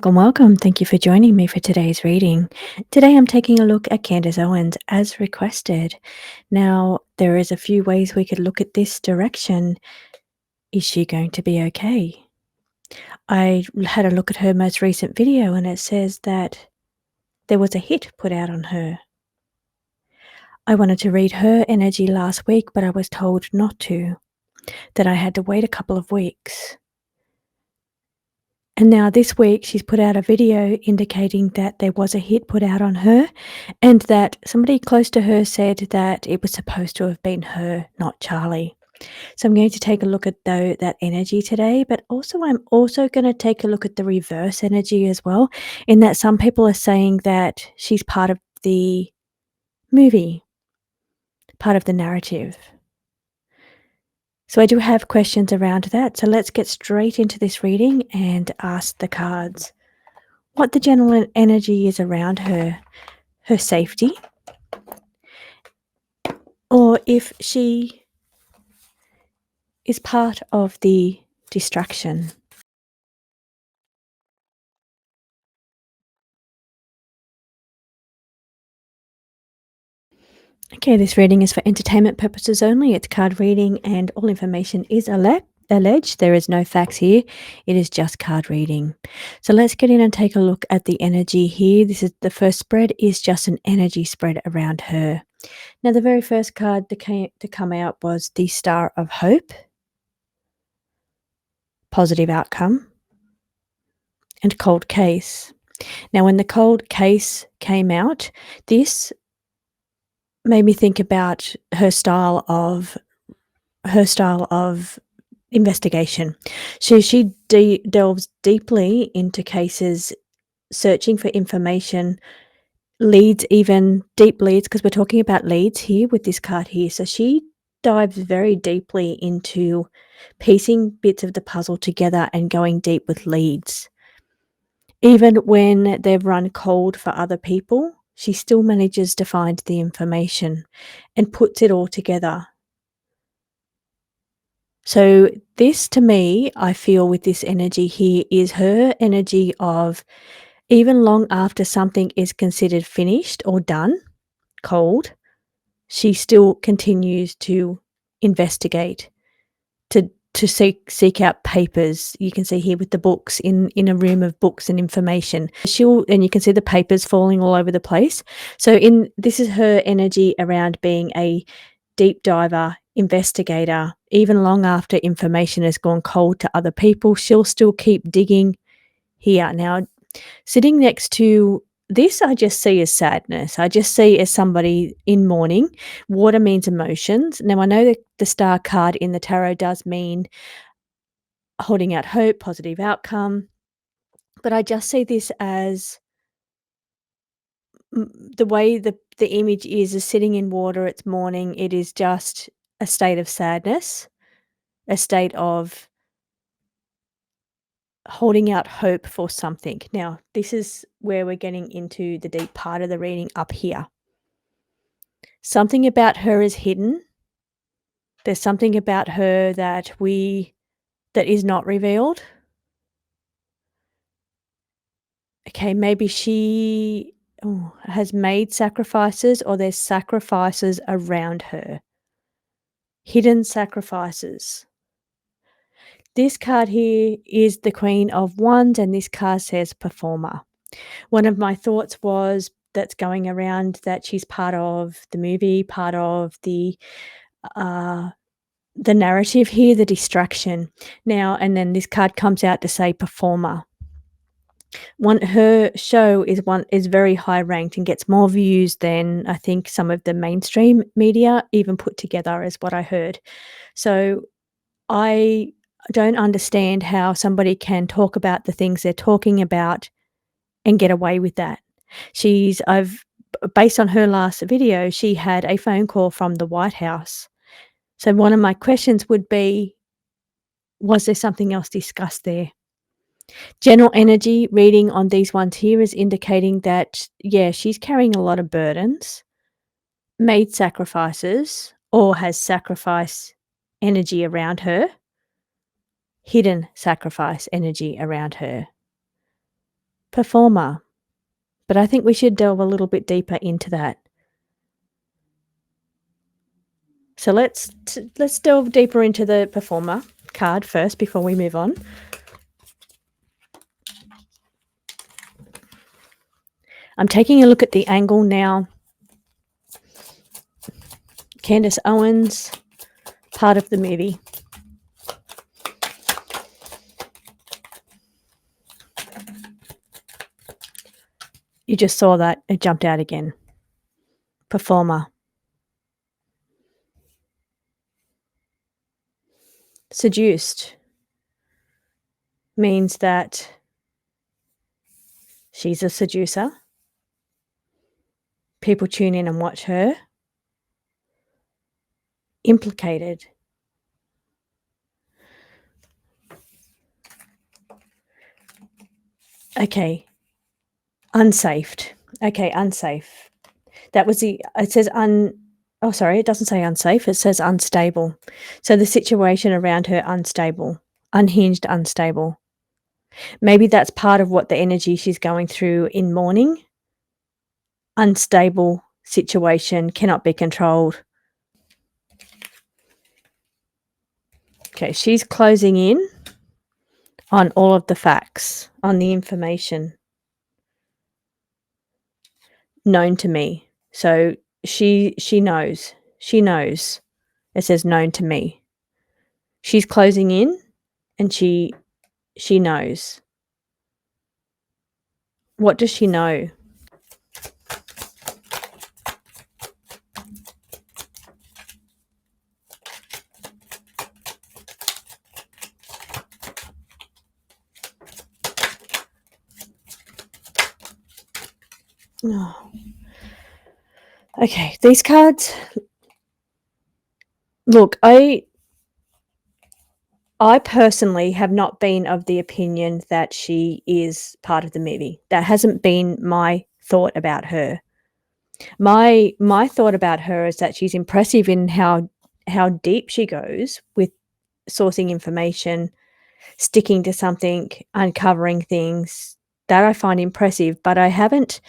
Welcome, welcome. Thank you for joining me for today's reading. Today I'm taking a look at Candace Owens as requested. Now, there is a few ways we could look at this direction. Is she going to be okay? I had a look at her most recent video and it says that there was a hit put out on her. I wanted to read her energy last week, but I was told not to, that I had to wait a couple of weeks. And now this week she's put out a video indicating that there was a hit put out on her and that somebody close to her said that it was supposed to have been her, not Charlie. So I'm going to take a look at that energy today, but also I'm also going to take a look at the reverse energy as well, in that some people are saying that she's part of the movie, part of the narrative. So I do have questions around that. So let's get straight into this reading and ask the cards what the general energy is around her safety, or if she is part of the distraction. Okay, this reading is for entertainment purposes only. It's card reading and all information is alleged. There is no facts here. It is just card reading. So let's get in and take a look at the energy here. This is the first spread is just an energy spread around her. Now, the very first card to come out was the Star of Hope, positive outcome, and cold case. Now, when the cold case came out, this made me think about her style of investigation. So she delves deeply into cases, searching for information, leads, even deep leads, because we're talking about leads here with this card here. So she dives very deeply into piecing bits of the puzzle together and going deep with leads. Even when they've run cold for other people, she still manages to find the information and puts it all together. So this, to me, I feel with this energy here is her energy of, even long after something is considered finished or done, cold, she still continues to investigate, to seek out papers. You can see here with the books in a room of books and information. And you can see the papers falling all over the place. So this is her energy around being a deep diver, investigator. Even long after information has gone cold to other people, she'll still keep digging here. Now, sitting next to this, I just see as sadness. I just see as somebody in mourning. Water means emotions. Now, I know that the star card in the tarot does mean holding out hope, positive outcome, but I just see this as the way the image is sitting in water, it's mourning. It is just a state of sadness, a state of holding out hope for something. Now, this is where we're getting into the deep part of the reading up here. Something about her is hidden. There's something about her that is not revealed. Okay, maybe she has made sacrifices, or there's sacrifices around her. Hidden sacrifices. This card here is the Queen of Wands, and this card says performer. One of my thoughts was that's going around that she's part of the movie, part of the narrative here, the distraction. Now, and then this card comes out to say performer. Her show is very high ranked and gets more views than I think some of the mainstream media even put together, is what I heard. So I don't understand how somebody can talk about the things they're talking about and get away with that. Based on her last video, she had a phone call from the White House. So one of my questions would be, was there something else discussed there? General energy reading on these ones here is indicating that, yeah, she's carrying a lot of burdens, made sacrifices, or has sacrifice energy around her, hidden sacrifice energy around her. Performer. But I think we should delve a little bit deeper into that. So let's delve deeper into the performer card first before we move on. I'm taking a look at the angle now. Candace Owens, part of the movie. You just saw that. It jumped out again. Performer. Seduced means that she's a seducer. People tune in and watch her. Implicated. Okay. Unsafe. Okay, unsafe. That was it says oh, sorry, it doesn't say unsafe. It says unstable. So the situation around her, unstable, unhinged, unstable. Maybe that's part of what the energy she's going through in mourning. Unstable situation, cannot be controlled. Okay, she's closing in on all of the facts, on the information known to me. So she knows. She knows. It says known to me. She's closing in and she knows. What does she know? Oh. Okay, these cards. Look, I personally have not been of the opinion that she is part of the movie. That hasn't been my thought about her. My thought about her is that she's impressive in how deep she goes with sourcing information, sticking to something, uncovering things. That I find impressive, but I haven't,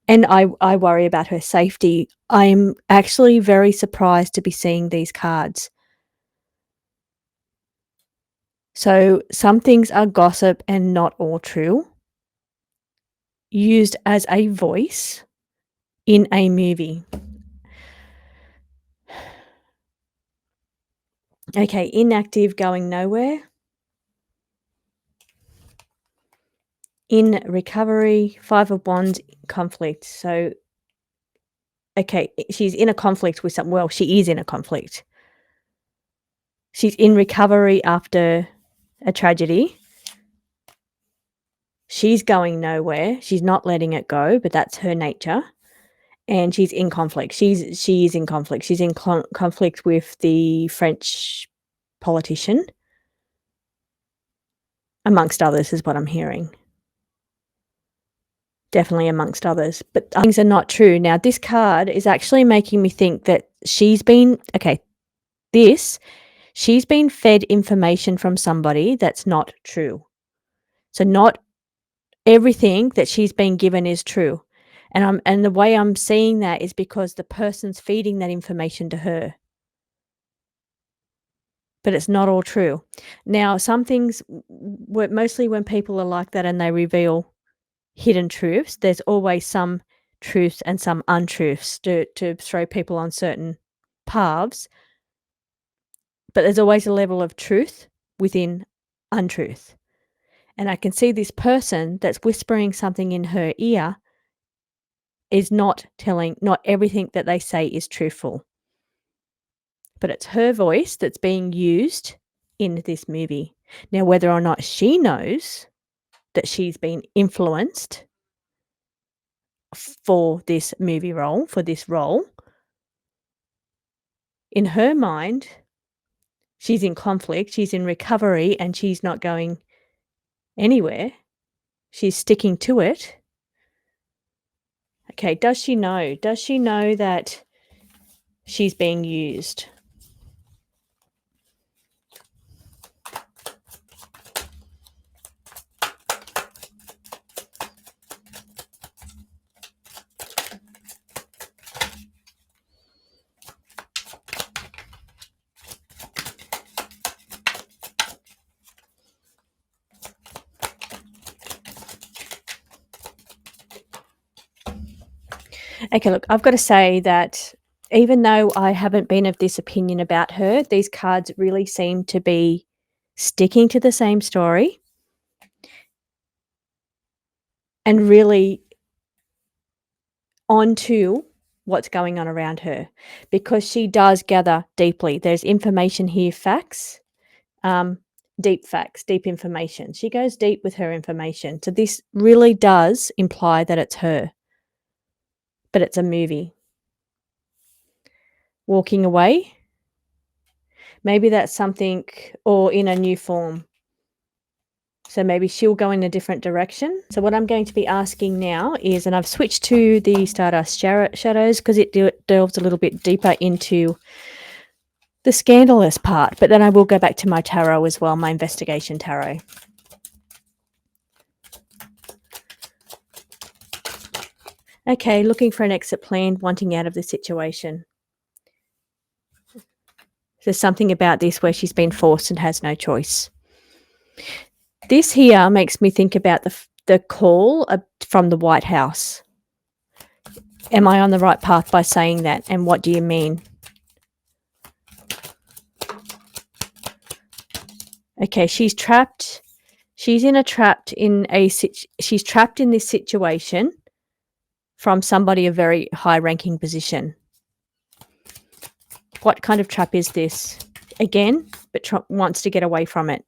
and I worry about her safety. I'm actually very surprised to be seeing these cards. So some things are gossip and not all true, used as a voice in a movie. Okay, inactive, going nowhere. In recovery, 5 of Wands, conflict. So, okay, she's in a conflict with some. Well, she is in a conflict. She's in recovery after a tragedy. She's going nowhere. She's not letting it go, but that's her nature. And she's in conflict. She is in conflict. She's in conflict with the French politician, amongst others, is what I'm hearing. Definitely amongst others, but things are not true. Now, this card is actually making me think that she's been fed information from somebody that's not true. So not everything that she's been given is true. And the way I'm seeing that is because the person's feeding that information to her. But it's not all true. Now, some things, mostly when people are like that and they reveal hidden truths, there's always some truths and some untruths to throw people on certain paths. But there's always a level of truth within untruth. And I can see this person that's whispering something in her ear is not everything that they say is truthful. But it's her voice that's being used in this movie. Now, whether or not she knows that she's been influenced for this movie role, for this role, in her mind, she's in conflict, she's in recovery, and she's not going anywhere. She's sticking to it. Okay, does she know? Does she know that she's being used? Okay, look, I've got to say that even though I haven't been of this opinion about her, these cards really seem to be sticking to the same story and really onto what's going on around her, because she does gather deeply. There's information here, facts, um, deep facts, deep information. She goes deep with her information. So this really does imply that it's her, but it's a movie. Walking away, maybe that's something, or in a new form. So maybe she'll go in a different direction. So what I'm going to be asking now is, and I've switched to the Stardust Shadows because it delves a little bit deeper into the scandalous part, but then I will go back to my tarot as well, my investigation tarot. Okay, looking for an exit plan, wanting out of the situation. There's something about this where she's been forced and has no choice. This here makes me think about the call from the White House. Am I on the right path by saying that? And what do you mean? Okay, she's trapped. She's trapped in this situation from somebody of very high-ranking position. What kind of trap is this? Again, but Trump wants to get away from it.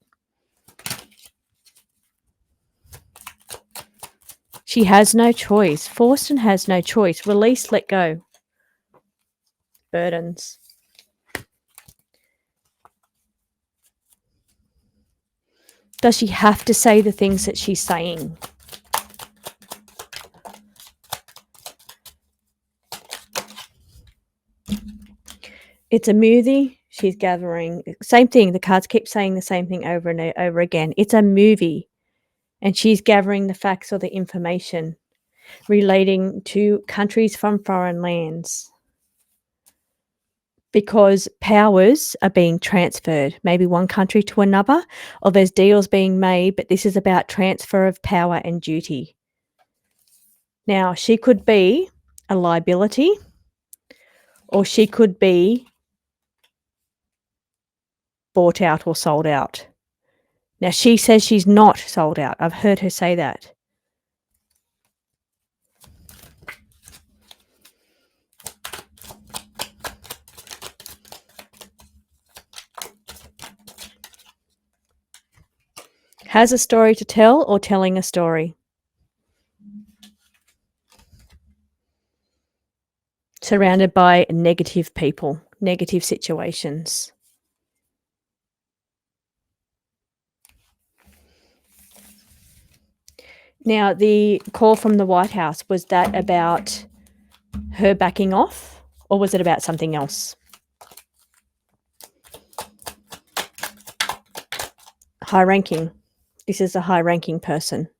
She has no choice. Forced and has no choice. Release, let go. Burdens. Does she have to say the things that she's saying? It's a movie. She's gathering. Same thing. The cards keep saying the same thing over and over again. It's a movie. And she's gathering the facts or the information relating to countries from foreign lands. Because powers are being transferred, maybe one country to another, or there's deals being made, but this is about transfer of power and duty. Now, she could be a liability, or she could be bought out or sold out. Now, she says she's not sold out. I've heard her say that. Has a story to tell or telling a story. Surrounded by negative people, negative situations. Now, the call from the White House, was that about her backing off, or was it about something else? High ranking. This is a high ranking person.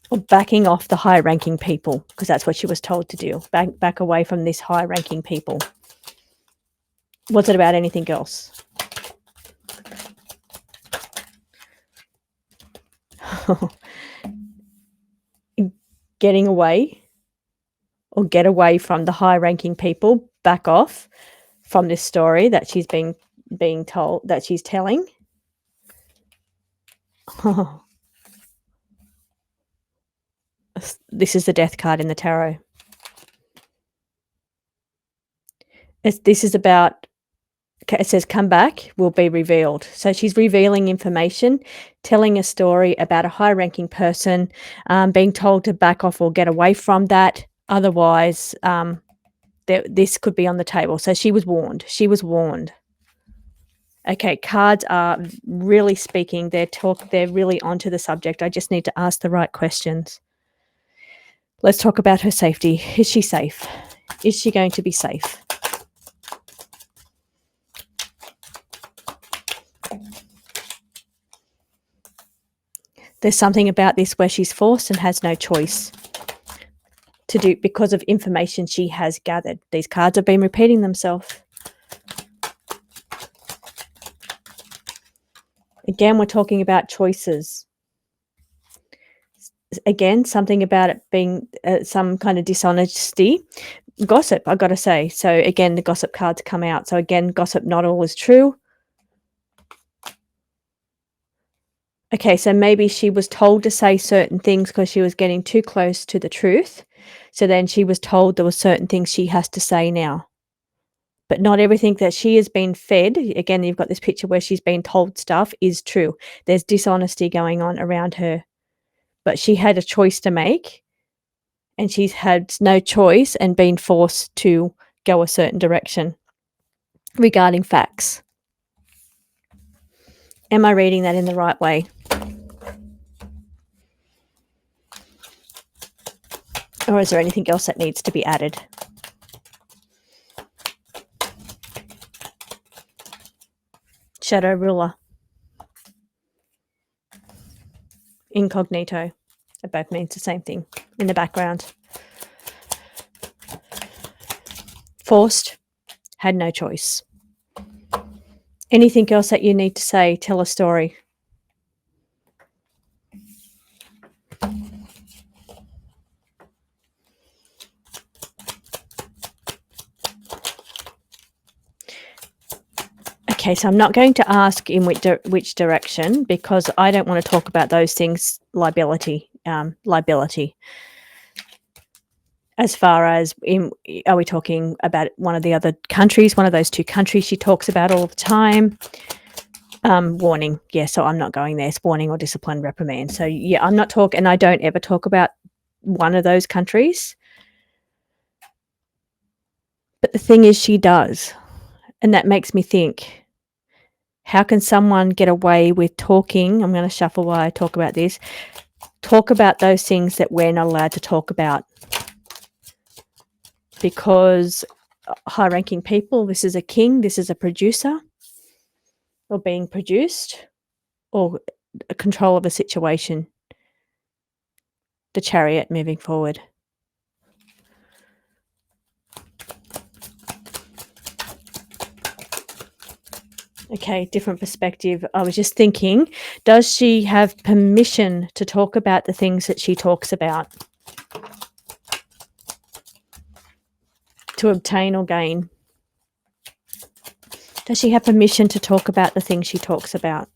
Or backing off the high ranking people, because that's what she was told to do. Back away from this high ranking people. Was it about anything else? Getting away, or get away from the high ranking people, back off from this story that she's being told, that she's telling. This is the death card in the tarot. This is about, it says come back, will be revealed. So she's revealing information, telling a story about a high-ranking person, being told to back off or get away from that. Otherwise, this could be on the table. So she was warned. She was warned. Okay, cards are really speaking. They're really onto the subject. I just need to ask the right questions. Let's talk about her safety. Is she safe? Is she going to be safe? There's something about this where she's forced and has no choice to do because of information she has gathered. These cards have been repeating themselves. Again, we're talking about choices. Again, something about it being, some kind of dishonesty. Gossip, I gotta say. So, again, the gossip cards come out. So, again, gossip, not all is true. Okay, so maybe she was told to say certain things because she was getting too close to the truth. So then she was told there were certain things she has to say now. But not everything that she has been fed, again, you've got this picture where she's been told stuff, is true. There's dishonesty going on around her. But she had a choice to make, and she's had no choice and been forced to go a certain direction regarding facts. Am I reading that in the right way? Or is there anything else that needs to be added? Shadow ruler. Incognito. It both means the same thing. In the background. Forced. Had no choice. Anything else that you need to say? Tell a story. Okay, so I'm not going to ask in which direction, because I don't want to talk about those things. Liability. As far as, are we talking about one of the other countries, one of those two countries she talks about all the time? Warning. Yeah, so I'm not going there. It's warning or discipline, reprimand. So yeah, I'm not talking, and I don't ever talk about one of those countries. But the thing is, she does. And that makes me think, how can someone get away with talking? I'm going to shuffle while I talk about this. Talk about those things that we're not allowed to talk about. Because high-ranking people, this is a king, this is a producer, or being produced, or a control of a situation. The Chariot moving forward. Okay, different perspective. I was just thinking, does she have permission to talk about the things that she talks about? To obtain or gain? Does she have permission to talk about the things she talks about?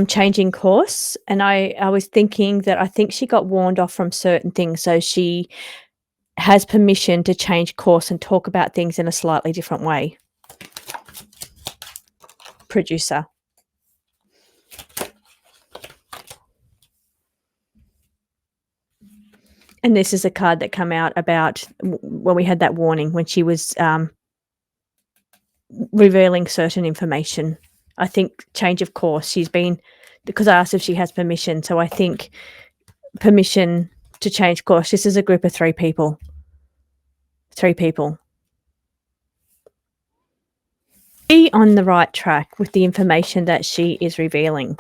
Changing course. And I was thinking that I think she got warned off from certain things. So she has permission to change course and talk about things in a slightly different way. Producer. And this is a card that came out about when we had that warning, when she was revealing certain information. I think change of course. She's been, because I asked if she has permission. So I think permission to change course. This is a group of 3 people. 3 people. Be on the right track with the information that she is revealing.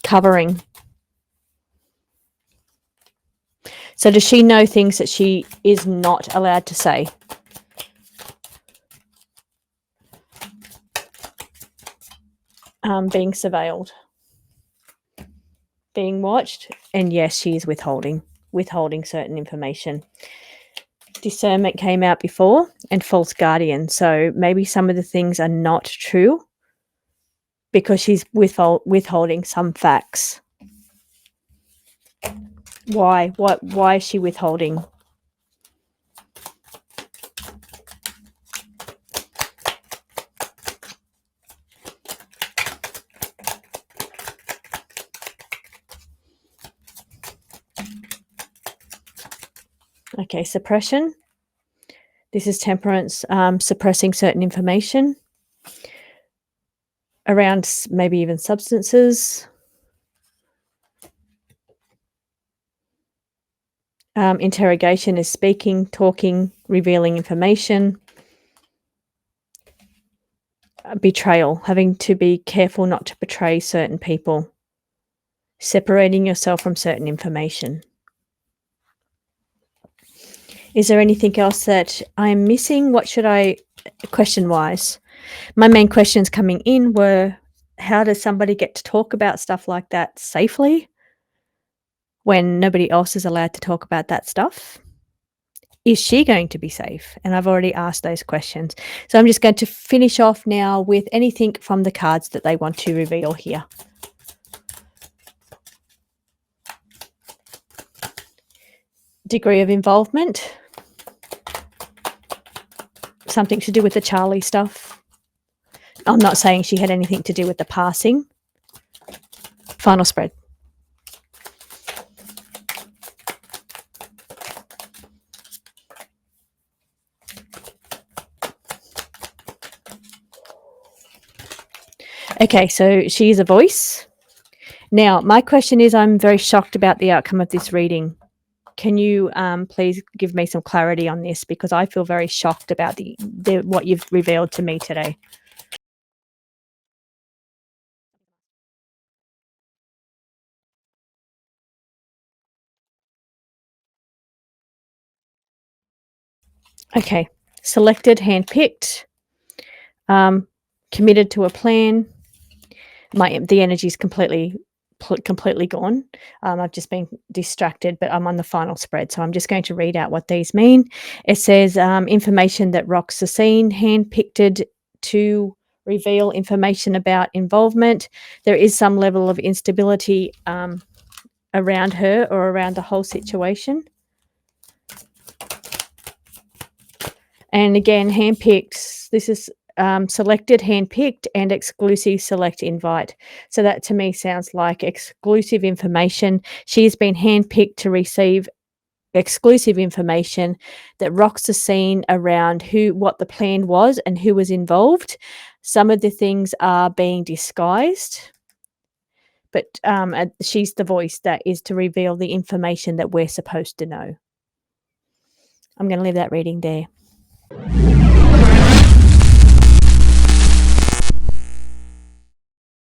Covering. So does she know things that she is not allowed to say? Being surveilled. Being watched. And yes, she is withholding certain information. Discernment came out before, and false guardian. So maybe some of the things are not true because she's withholding some facts. Why? Why is she withholding? Okay, suppression. This is temperance, suppressing certain information around maybe even substances. Interrogation is speaking, talking, revealing information. Betrayal, having to be careful not to betray certain people. Separating yourself from certain information. Is there anything else that I'm missing? What should I, question-wise? My main questions coming in were, how does somebody get to talk about stuff like that safely when nobody else is allowed to talk about that stuff? Is she going to be safe? And I've already asked those questions. So I'm just going to finish off now with anything from the cards that they want to reveal here. Degree of involvement. Something to do with the Charlie stuff. I'm not saying she had anything to do with the passing. Final spread. Okay, so she is a voice. Now, my question is, I'm very shocked about the outcome of this reading. Can you please give me some clarity on this, because I feel very shocked about the what you've revealed to me today. Okay, selected, handpicked, committed to a plan. The energy is completely gone. I've just been distracted, but I'm on the final spread, so I'm just going to read out what these mean. It says information that rocks the scene, handpicked to reveal information about involvement. There is some level of instability around her or around the whole situation. And again, handpicked, this is selected, handpicked, and exclusive select invite. So that to me sounds like exclusive information. She has been handpicked to receive exclusive information that rocks the scene around what the plan was and who was involved. Some of the things are being disguised, but she's the voice that is to reveal the information that we're supposed to know. I'm going to leave that reading there.